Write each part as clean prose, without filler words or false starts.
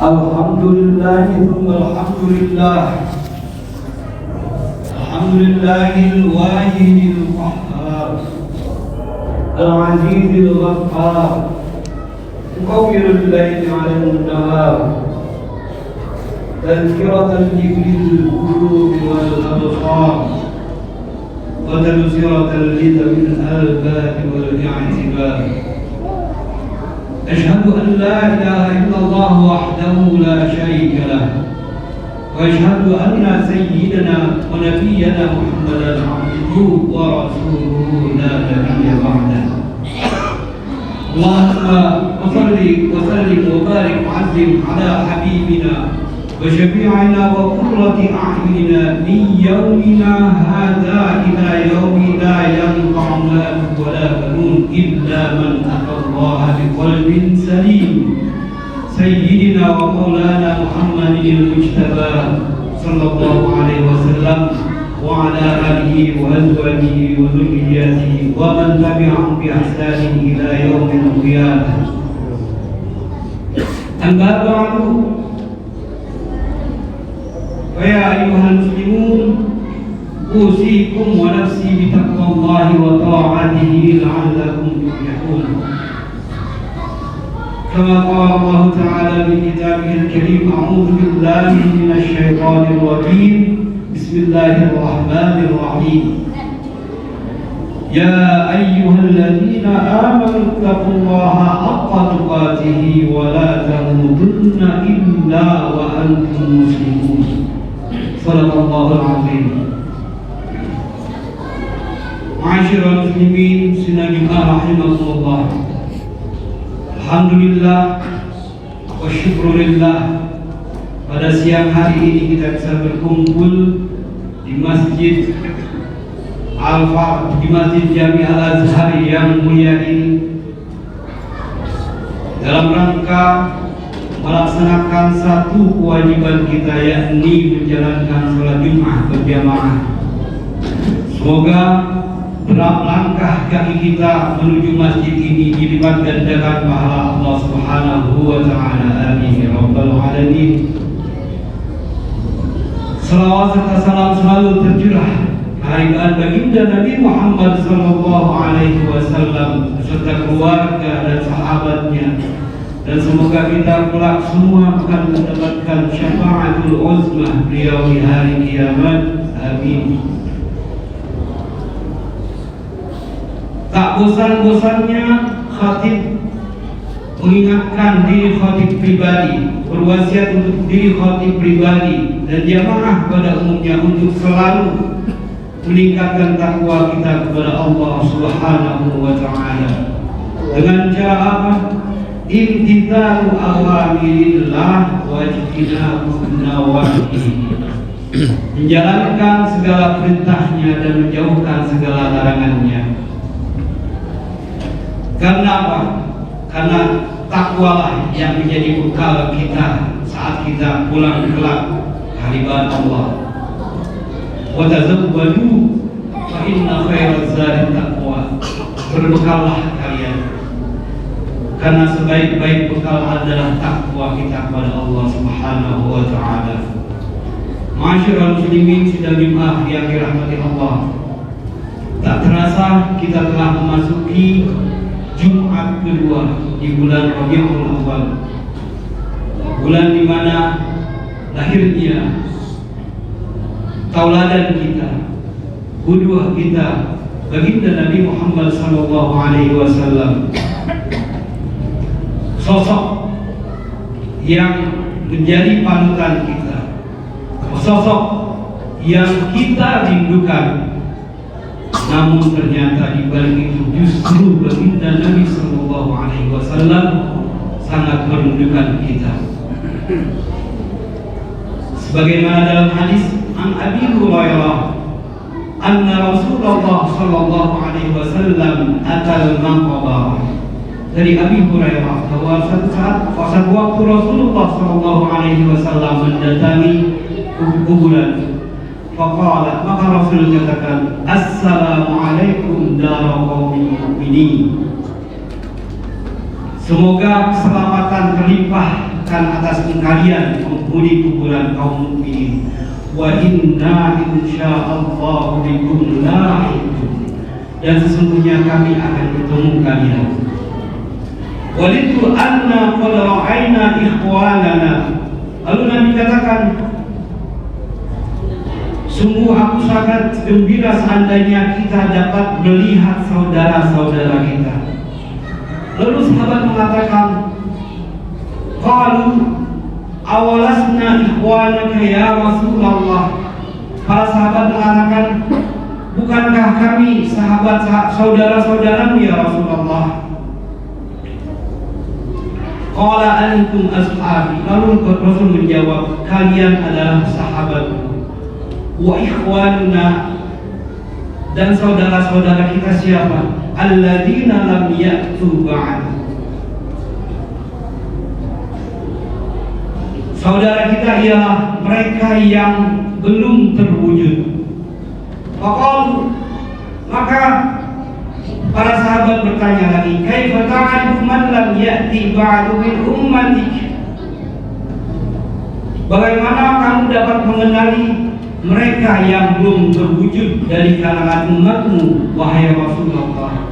الحمد لله ثم الحمد لله. الحمد لله الواحد القهار العزيز الغفار مكور الليل على النهار تذكرة لأولي القلوب والأبصار وتبصرة لذوي الألباب والاعتبار. أشهد أن لا إله إلا الله وحده لا شريك له، وأشهد أن سيدنا ونبينا محمدا عبده ورسوله لا نبي بعده. اللهم صل وسلم وبارك وعزم على حبيبنا وشفيعنا وقرة أعيننا من يومنا هذا إلى يوم لا ينفع مال ولا بنون إلا من أتى الله بقلب سليم، سيدنا ومولانا محمد المجتبى صلى الله عليه وسلم وعلى آله وأزواجه وذرياته ومن تبعهم بإحسان إلى يوم القيامة. أما بعد، فيا أيها المسلمون، أوصيكم ونفسي بتقوى الله وطاعته لعلكم تفلحون. كما قال الله تعالى في كتابه الكريم: أعوذ بالله من الشيطان الرجيم، بسم الله الرحمن الرحيم. يا أيها الذين آمنوا اتقوا الله حق تقاته ولا تموتن إلا وأنتم مسلمون. صدق الله العظيم. Ma'asyiral muslimin sinajibah rahimahullah. Alhamdulillah wa syukurillah, pada siang hari ini kita bisa berkumpul di Masjid Al-Far, di Masjid Jami Al-Azhar yang mulia ini dalam rangka melaksanakan satu kewajiban kita, yakni menjalankan sholat Jumat berjamaah. Semoga berat langkah kaki kita menuju masjid ini dilipat gandakan pahala Allah Subhanahu wa Ta'ala. Amin ya rabbal alamin. Salawat serta salam selalu tercurah kehadiran baginda Nabi Muhammad sallallahu alaihi wasallam beserta keluarga dan sahabatnya, dan semoga kita kelak semua akan mendapatkan syafaatul uzmah beliau di hari kiamat. Amin. Tak bosan-bosannya khatib mengingatkan diri khatib pribadi, berwasiat untuk diri khatib pribadi dan jamaah pada umumnya untuk selalu meningkatkan takwa kita kepada Allah Subhanahu wa Ta'ala. Dengan cara apa? Imtithalu awamirillah wa ijtinabu nawahihi, menjalankan segala perintahnya dan menjauhkan segala larangannya. Karena apa? Karena takwalah yang menjadi bekal kita saat kita pulang kelak kehadiran Allah. Wa tazawwadu fa inna khairaz zadi taqwa. Berbekallah kalian, karena sebaik-baik bekal adalah takwa kita kepada Allah Subhanahu wa Ta'ala. Ma'asyiral muslimin sidang Jumat yang dirahmati Allah, tak terasa kita telah memasuki Jumat kedua di bulan Rabiul Awal, bulan di mana lahirnya tauladan kita, qudwah kita, baginda Nabi Muhammad sallallahu alaihi wasallam, sosok yang menjadi panutan kita, sosok yang kita rindukan. Namun ternyata di balik itu justru baginda Nabi sallallahu alaihi wasallam sangat merindukan kita. Sebagaimana dalam hadis an Abi Hurairah, anna Rasulullah sallallahu alaihi wasallam atal maqbarah. Dari Abi Hurairah bahwa suatu waktu Rasulullah sallallahu alaihi wasallam mendatangi kuburan. Faqala, maka Rasul katakan, Assalamualaikum dara qaumin mu'minin. Semoga keselamatan terlimpahkan atas kalian penghuni kuburan kaum mukminin. Wa inna insyaallah bikum lahiqun. Dan sesungguhnya kami akan bertemu kalian. Walitu anna qad ra'ayna ikhwanana. Lalu Nabi katakan, sungguh aku sangat gembira seandainya kita dapat melihat saudara-saudara kita. Lalu sahabat mengatakan, qalu awalasna ikhwanaka ya Rasulullah. Para sahabat mengatakan, bukankah kami saudara-saudaramu ya Rasulullah? Qala antum ashabi. Lalu Rasul menjawab, kalian adalah sahabatku. Wa ikhwanuna, dan saudara-saudara kita siapa? Alladzina lam ya'tu ba'd. Saudara kita ialah mereka yang belum terwujud. Maka para sahabat bertanya lagi, kaifa ta'rifu man lam ya'ti ba'du min ummatik? Bagaimana kamu dapat mengenali mereka yang belum terwujud dari kalangan umatmu, wahai Rasulullah?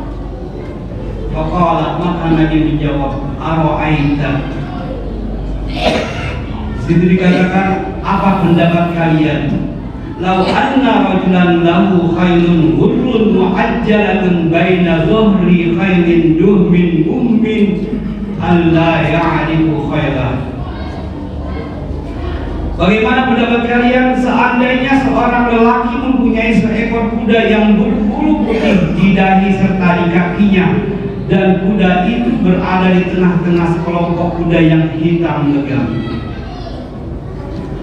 Faqala, maka Nabi menjawab, ara'aita. Situ dikatakan, apa pendapat kalian? Lau anna rajulan lahu khailun hurrun mu'ajjalatun baina zuhri khailin duhmin ummin alla ya'rifu khailah. Bagaimana pendapat kalian seandainya seorang lelaki mempunyai seekor kuda yang berbulu putih di dahi serta di kakinya, dan kuda itu berada di tengah-tengah sekelompok kuda yang hitam legam?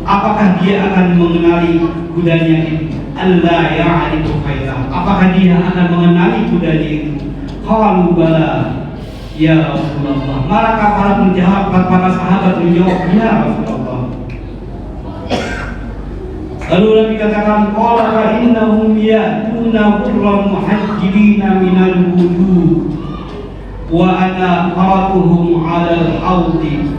Apakah dia akan mengenali kudanya itu? Allah ya'rifu khailah. Apakah dia akan mengenali kudanya itu? Qalu bala ya Rasulullah. Maka para sahabat menjawab, ya Rasulullah. Lalu Nabi katakan, qala fa innahum ya'tuna qurran muhajjilina minal wudu wa ana qaratuhum 'alal haudi.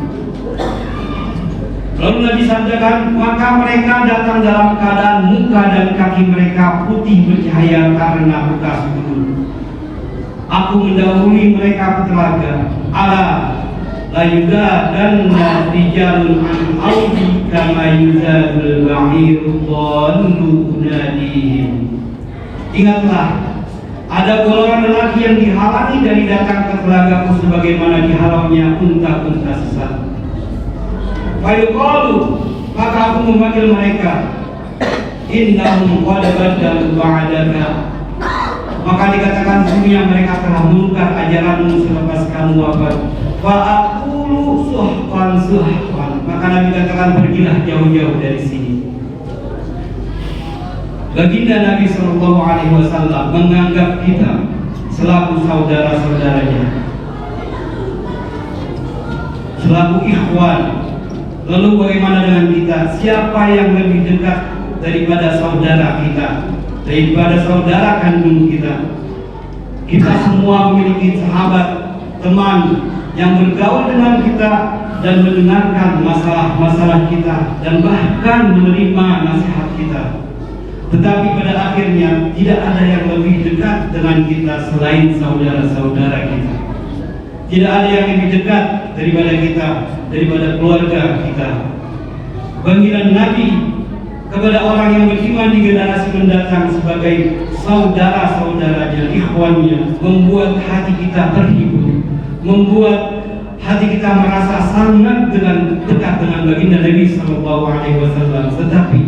Lalu Nabi sabdakan, maka mereka datang dalam keadaan muka dan kaki mereka putih bercahaya karena bekas wudu. Aku mendahului mereka ke telaga. Ala la yuzadanna rijalun an audi kama yuzadul ba'iru dhallu unadihim. Ingatlah, ada golongan lelaki yang dihalangi dari datang ke telagaku sebagaimana dihalangnya unta-unta sesat. Fayuqalu, maka aku memanggil mereka, innahum qad badalu ba'daka. Maka dikatakan, sesungguhnya mereka telah mengingkar ajaranmu selepas kamu wafat. Fa aqulu suhqan suhqan. Maka Nabi katakan, pergilah jauh-jauh dari sini. Baginda Nabi SAW menganggap kita selaku saudara-saudaranya, selaku ikhwan. Lalu bagaimana dengan kita? Siapa yang lebih dekat daripada saudara kita, daripada saudara kandung kita? Kita semua memiliki sahabat, teman yang bergaul dengan kita dan mendengarkan masalah-masalah kita dan bahkan menerima nasihat kita. Tetapi pada akhirnya tidak ada yang lebih dekat dengan kita selain saudara-saudara kita. Tidak ada yang lebih dekat daripada kita, daripada keluarga kita. Panggilan Nabi kepada orang yang beriman di generasi mendatang sebagai saudara-saudaranya, ikhwannya, membuat hati kita terhibur, membuat hati kita merasa sangat dekat dengan baginda Nabi SAW. Tetapi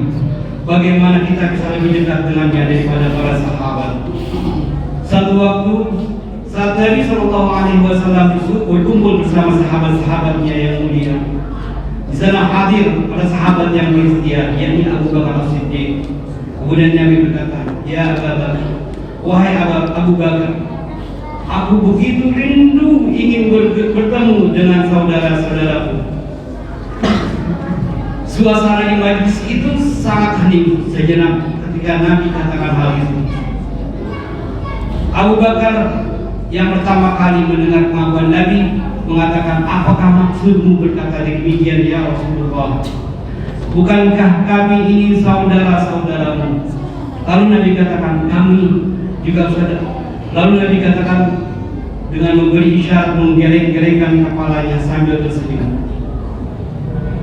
bagaimana kita bisa lebih dekat dengannya daripada para sahabat? Satu waktu saat Nabi SAW berkumpul bersama sahabat-sahabatnya yang mulia, di sana hadir para sahabat yang setia, yakni Abu Bakar As-Siddiq. Kemudian Nabi berkata, ya Abu Bakar, wahai Abu Bakar, aku begitu rindu ingin bertemu dengan saudara-saudaraku. Suasana di majlis itu sangat hening sejenak ketika Nabi katakan hal itu. Abu Bakar yang pertama kali mendengar pengakuan Nabi mengatakan, apakah maksudmu berkata demikian ya Rasulullah? Bukankah kami ini saudara-saudaramu? Lalu Nabi katakan, kami juga saudara. Lalu Nabi katakan dengan memberi isyarat, menggeleng-gelengkan kepalanya sambil tersenyum,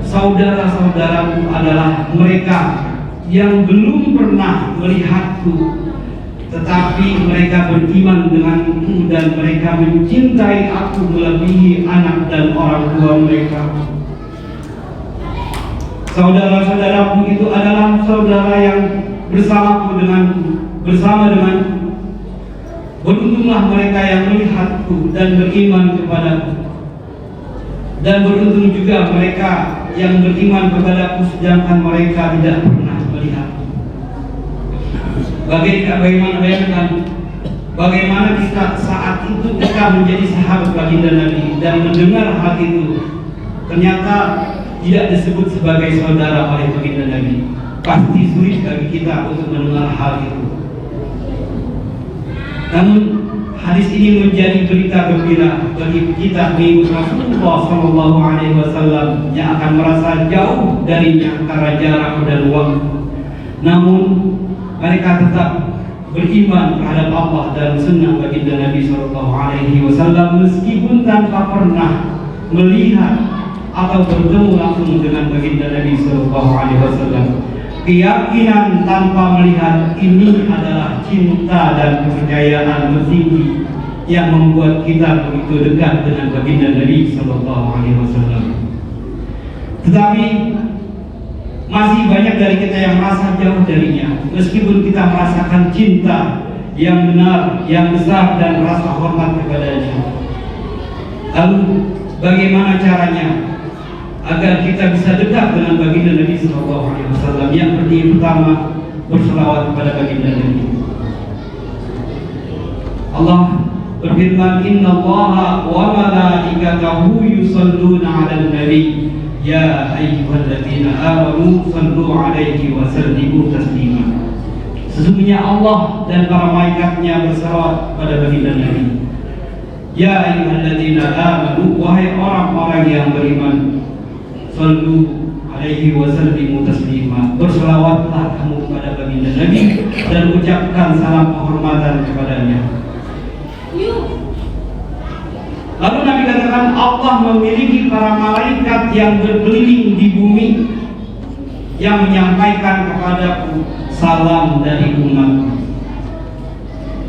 saudara-saudaraku adalah mereka yang belum pernah melihatku, tetapi mereka beriman denganku dan mereka mencintai aku melebihi anak dan orang tua mereka. Saudara-saudaraku itu adalah saudara yang bersama denganku. Beruntunglah mereka yang melihatku dan beriman kepadaku, dan beruntung juga mereka yang beriman kepadaku sedangkan mereka tidak pernah melihat. Bagaimana kita saat itu kita menjadi sahabat baginda Nabi dan mendengar hal itu, ternyata tidak disebut sebagai saudara oleh baginda Nabi. Pasti sulit bagi kita untuk mendengar hal itu. Namun hadis ini menjadi berita gembira bagi kita mengikut Rasulullah SAW yang akan merasa jauh darinya antara jarak dan waktu. Namun mereka tetap beriman terhadap Allah dan sunnah baginda Nabi SAW meskipun tanpa pernah melihat atau bertemu langsung dengan baginda Nabi SAW. Keyakinan tanpa melihat ini adalah cinta dan kepercayaan tertinggi yang membuat kita begitu dekat dengan baginda Nabi SAW. Tetapi masih banyak dari kita yang merasa jauh darinya, meskipun kita merasakan cinta yang benar, yang besar dan rasa hormat kepadanya. Lalu bagaimana caranya agar kita bisa dekat dengan baginda Nabi SAW? Yang pertama, berselawat kepada baginda Nabi. Allah berfirman, Innallaha wa malaikatahu yusalluna 'alan nabi ya ayyuhalladzina amanu sallu 'alaihi wa sallimu taslima. Sesungguhnya Allah dan para malaikatnya berselawat pada baginda Nabi. Ya ayyuhalladzina amanu, wahai orang-orang yang beriman, sallu alaihi wa sallimu taslima, berselawatlah kamu kepada baginda Nabi dan ucapkan salam penghormatan kepadanya. Lalu Nabi katakan, Allah memiliki para malaikat yang berkeliling di bumi yang menyampaikan kepadaku salam dari umatku.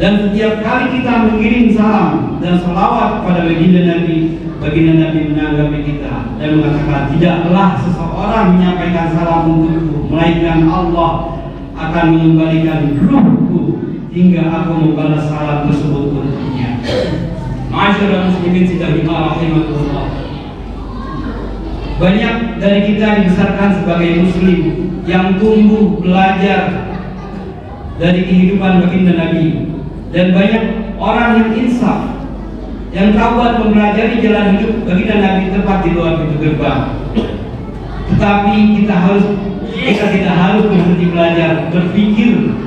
Dan setiap kali kita mengirim salam dan selawat kepada baginda Nabi menanggapi kita dan mengatakan, tidaklah seseorang menyampaikan salam untukku, melainkan Allah akan mengembalikan ruhku hingga aku membalas salam tersebut untuknya. Ma'asyiral muslimin sidahillah rahimahullah. Banyak dari kita dibesarkan sebagai muslim yang tumbuh belajar dari kehidupan baginda Nabi, dan banyak orang yang insaf yang taubat mempelajari jalan hidup baginda Nabi tepat di luar pintu gerbang. Tetapi kita tidak harus berhenti belajar, berpikir.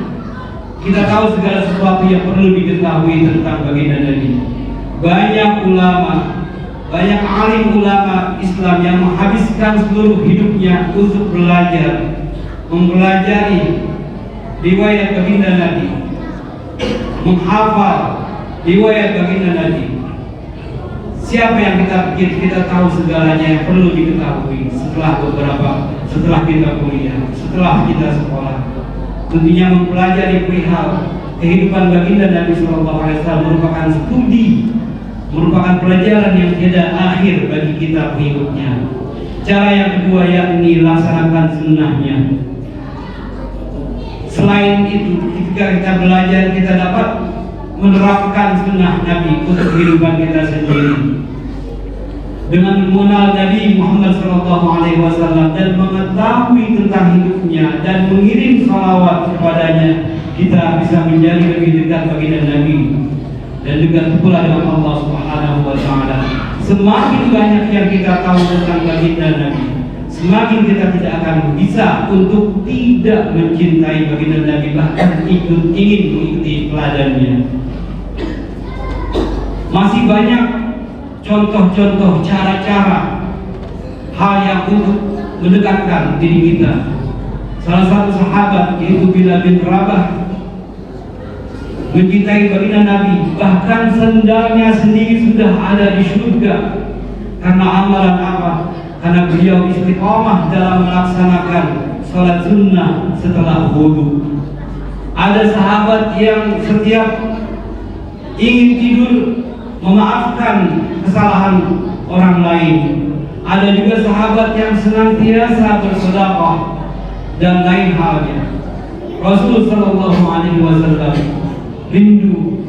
Kita tahu segala sesuatu yang perlu diketahui tentang baginda Nabi. Banyak ulama, banyak alim ulama Islam yang menghabiskan seluruh hidupnya untuk belajar, mempelajari riwayat baginda Nabi, menghafal riwayat baginda Nabi. Siapa yang kita tahu segalanya yang perlu diketahui setelah kita kuliah, setelah kita sekolah. Tentunya mempelajari perihal kehidupan baginda Nabi SAW merupakan studi, merupakan pelajaran yang tiada akhir bagi kita pengikutnya. Cara yang kedua yakni laksanakan sunnahnya. Selain itu, ketika kita belajar, kita dapat menerapkan sunnah Nabi untuk kehidupan kita sendiri. Dengan mengenal Nabi Muhammad SAW dan mengetahui tentang hidupnya dan mengirim salawat kepadanya, kita bisa menjadi lebih dekat baginda Nabi dan dekat pula dengan Allah Subhanahu wa Ta'ala. Semakin banyak yang kita tahu tentang baginda Nabi, semakin kita tidak akan bisa untuk tidak mencintai baginda Nabi, bahkan ingin mengikuti teladannya. Masih banyak contoh-contoh cara-cara hal yang untuk mendekatkan diri kita. Salah satu sahabat yaitu Bilal bin Rabah mencintai baginda Nabi, bahkan sendalnya sendiri sudah ada di surga. Karena amalan apa? Karena beliau istiqomah dalam melaksanakan sholat sunnah setelah wudu. Ada sahabat yang setiap ingin tidur memaafkan kesalahan orang lain. Ada juga sahabat yang senantiasa bersedekah dan lain halnya. Rasul sallallahu alaihi wasallam rindu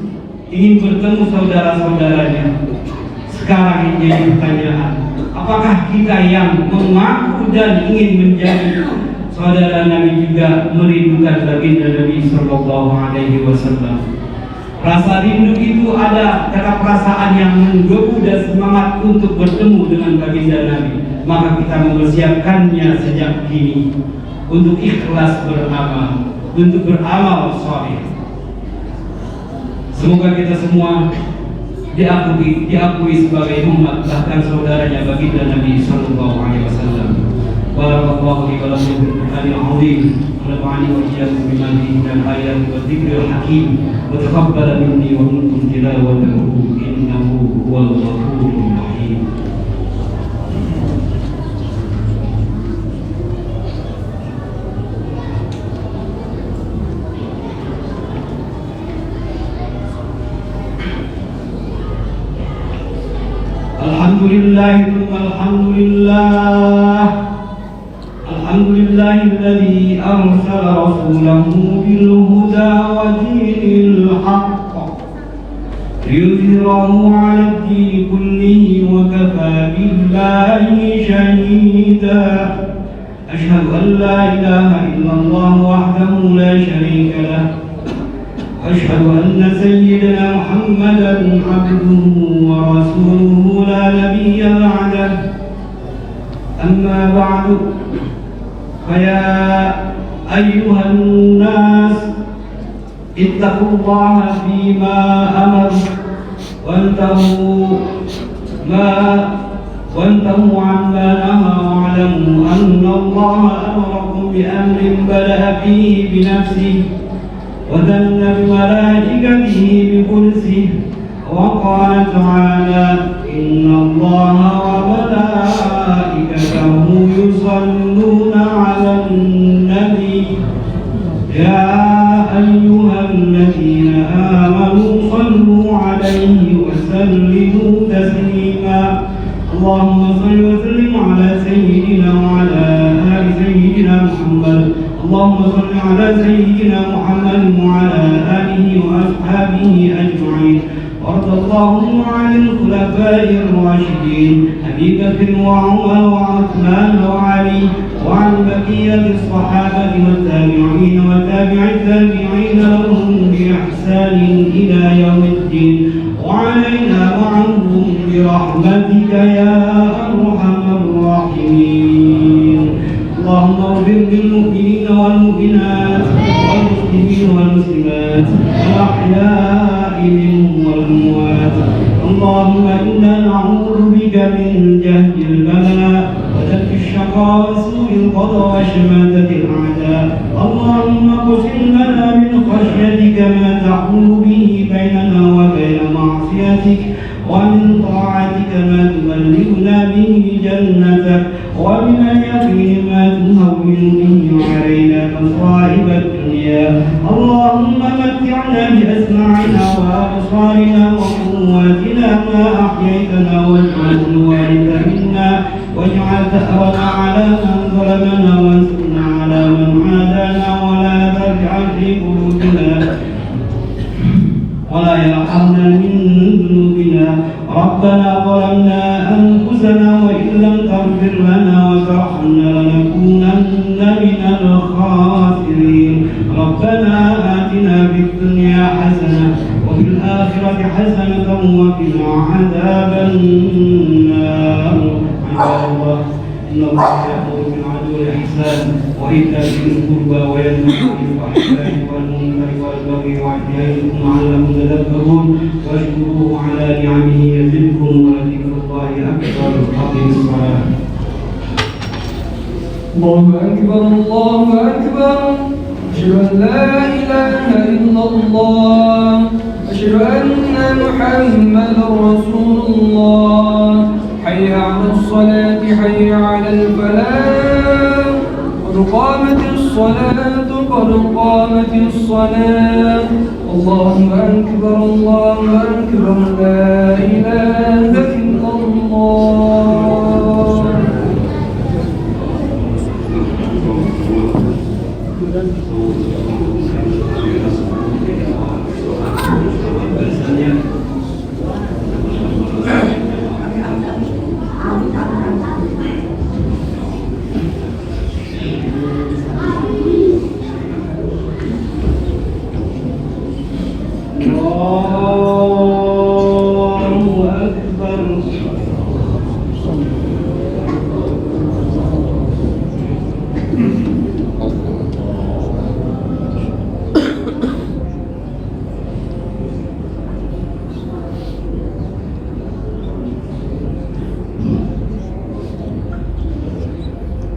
ingin bertemu saudara-saudaranya. Sekarang ini jadi pertanyaan, apakah kita yang mengaku dan ingin menjadi saudara Nabi juga merindukan baginda Nabi sallallahu alaihi wasallam? Rasa rindu itu ada karena perasaan yang menggebu dan semangat untuk bertemu dengan baginda Nabi. Maka kita mempersiapkannya sejak kini untuk ikhlas beramal, untuk beramal saleh. Semoga kita semua diakui sebagai umat, bahkan saudaranya baginda Nabi sallallahu alaihi wasallam. Barakallahu li wa lakum bil Qur'anil azim wa nafa'ani wa iyyakum bima fihi min al-ayati wa dhikril hakim wa taqabbal minni wa minkum tilawatahu innahu huwal ghafurur rahim. Alhamdulillah alladzi arsala rasulahu bil huda wa dinil haqq liyudhhirahu 'ala ad-din kullihi wa kafa billahi shahida. Ashhadu an la ilaha illallah wahdahu la sharika lah. أشهد أن سيدنا محمدا عبده ورسوله لا نبي بعده. أما بعد فيا أيها الناس اتقوا الله فيما أمر وانتهوا عما نهى واعلموا أن الله أمركم بأمر بدأ فيه بنفسه وذن بملائكته بقدسه وقال تعالى إن الله وملائكته يصلون على النبي يا أيها الذين آمنوا صلوا عليه وسلموا تسليما. اللهم صل وسلم على سيدنا وعلى آل سيدنا محمد. اللهم صل على سيدنا محمد وعلى آله وأصحابه أجمعين. وارض اللهم عن الخلفاء الراشدين أبي بكر وعمر وعثمان وعلي وعن بقية الصحابة والتابعين وتابع التابعين لهم بإحسان إلى يوم الدين وعلينا معهم برحمتك يا أرحم الراحمين. اللهم اغفر للمؤمنين والمؤمنات والمسلمين والمسلمات الأحياء منهم والأموات. اللهم إنا نعوذ بك من جهد البلاء وترك الشقاء وسوء القضاء وشماتة الأعداء. اللهم اقسم لنا من خشيتك ما تحول به بيننا وبين معصيتك ومن طاعتك ما تبلغنا به جنتك ومن اليقين ما تهون به علينا مصائب الدنيا. اللهم متعنا بأسماعنا وأبصارنا وقواتنا ما أحييتنا واجعل الوارث منا واجعل ثأرنا على من ظلمنا وانصرنا على من عادانا ولا تجعل في قلوبنا ولا يرحمنا من ذنوبنا. ربنا ظلمنا أنفسنا وإن لم تغفر لنا وترحمنا لنكونن من الخاسرين. ربنا آتنا في الدنيا حسنة وفي الآخرة حسنة وقنا عذاب النار. عباد الله إن الله يأمر بالعدل والإحسان وإيتاء ذي القربى وينهى عن الفحشاء والمنكر ينبغي وأحييكم لعلكم تذكرون واشكروه على نعمه يزدكم ولذكر الله أكبر. أقم الصلاة. الله أكبر الله أكبر. أشهد أن لا إله إلا الله. أشهد أن محمدا رسول الله. حي على الصلاة حي على الفلاح. قد قامت الصلاة قد قامت الصلاة. الله أكبر الله أكبر. لا إله إلا الله.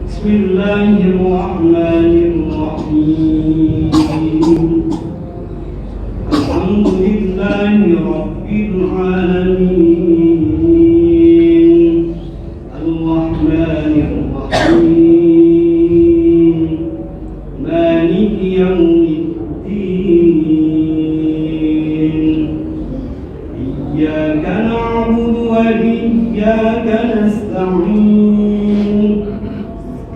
بسم الله الرحمن الرحيم. الحمد لله رب العالمين الرحمن الرحيم مالك يوم الدين. إياك نعبد وإياك نستعين.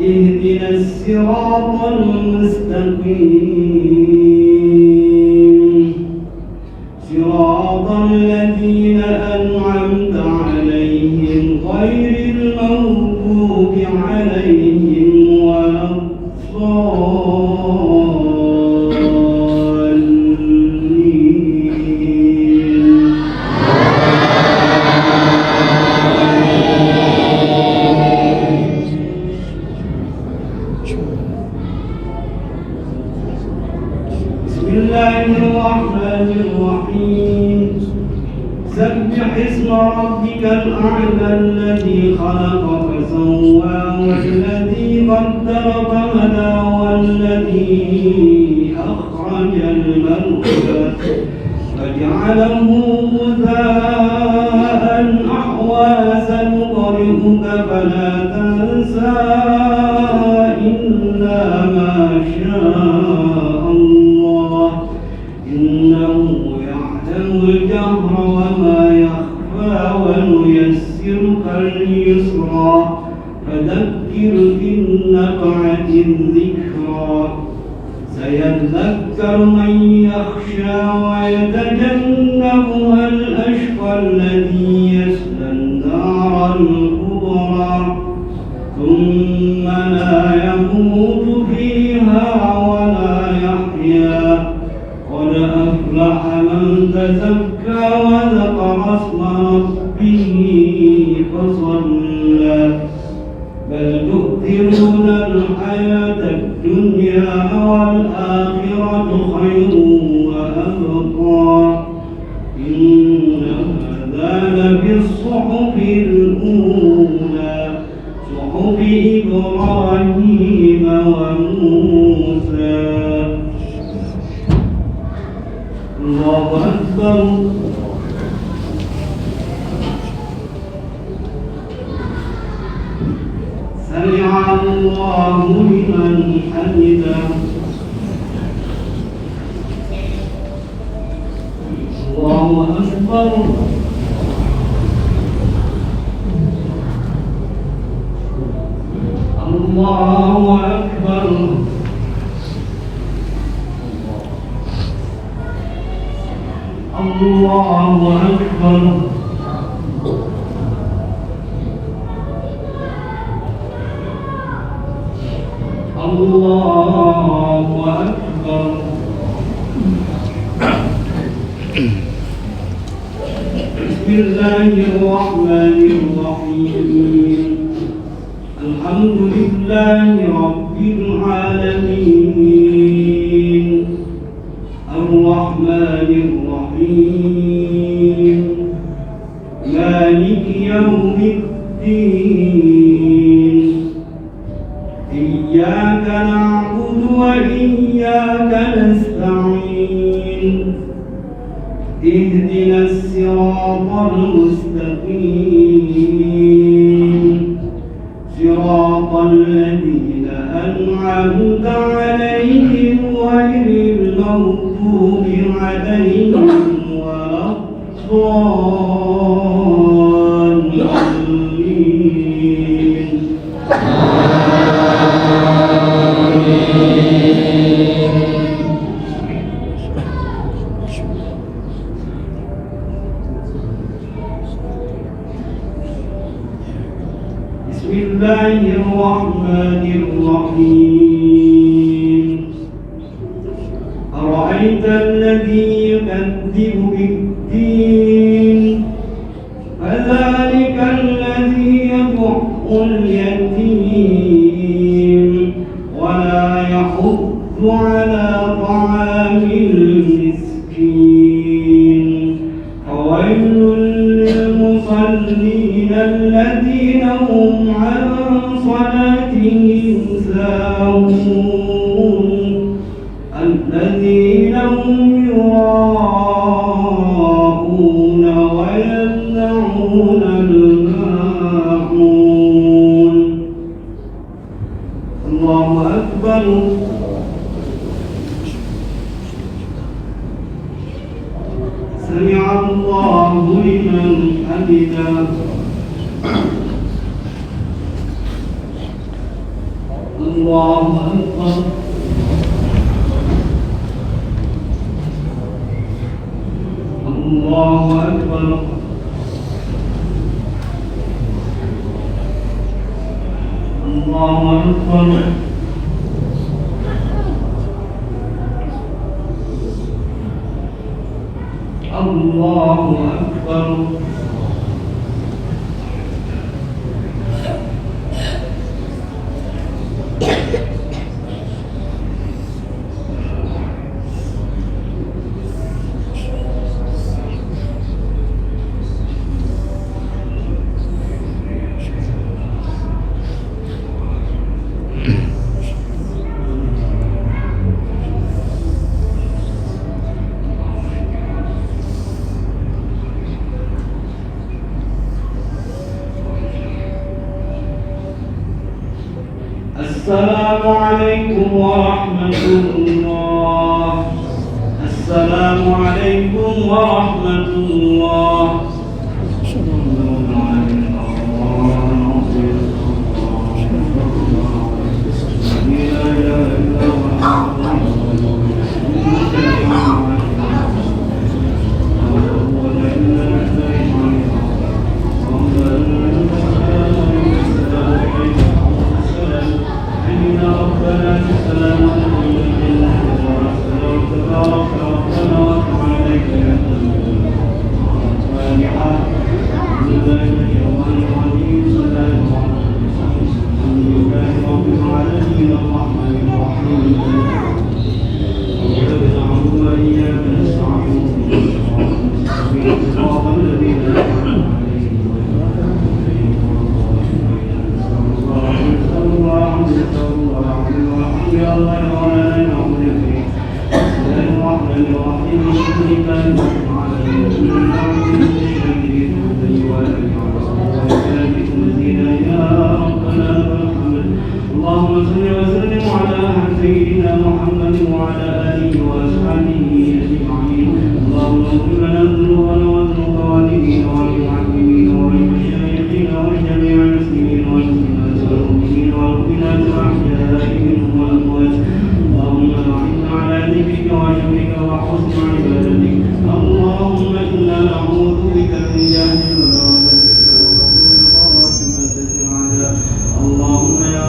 اهدنا الصراط المستقيم صراط الذين أنعمت عليهم غير المغضوب عليهم ولا بسم الله الرحمن الرحيم. سبح اسم ربك الأعلى الذي خلق فسوى والذي قدر فهدى والذي أخرج المرعى فجعله غثاء أحوى. سنقرئك فلا تنسى إلا ما شاء الله إنه يعلم الجهر وما يخفى ونيسرك لليسرى فذكر إن نفعت الذكرى. سيذكر من يخشى ويتجنبها الأشقى الذي يصلى النار الكبرى ثم لا يموت فيها ولا يحيا. قد أفلح من تزكى وذكر اسم ربه فصلى. بل تؤثرون الحياة الدنيا والآخرة خير وأبقى. إن هذا لفي الصحف الأولى صحف إبراهيم وموسى. الله أكبر. سمع الله لمن حمده. الله أكبر. الله أكبر. الله أكبر. الله أكبر. بسم الله الرحمن الرحيم. الحمد لله رب العالمين الرحمن الرحمن الرحيم مالك يوم الدين إياك نعبد وإياك نستعين اهدنا الصراط المستقيم صراط الذين أنعمت عليهم غير المغضوب عليهم ولا الضالين. بسم الله الرحمن الرحيم أرأيت الذي يكذب بالدين فذلك الذي يدع اليتيم ولا يحض على طعام المسكين فويل للمصلين الذين هم عن صلاتهم ساهون الذين هم يراءون ويمنعون الماعون. الله أكبر. سمع الله لمن حمده. الله أكبر. الله أكبر. الله أكبر. الله أكبر. السلام عليكم ورحمة الله. السلام عليكم ورحمة الله. اللهم صل وسلم على سيدنا محمد وعلى آله وأصحابه أجمعين. اللهم اغفر لنا ذنوبنا وذنوب والدينا وللمعلمين وللمشايخين ولجميع المسلمين والمسلمات والمؤمنين والمؤمنات الأحياء منهم والأموات. اللهم أعنا على ذكرك وشكرك وحسن عبادتك. اللهم إنا نعوذ بك من جهل البلاء والفتن وسوء القضاء. اللهم يا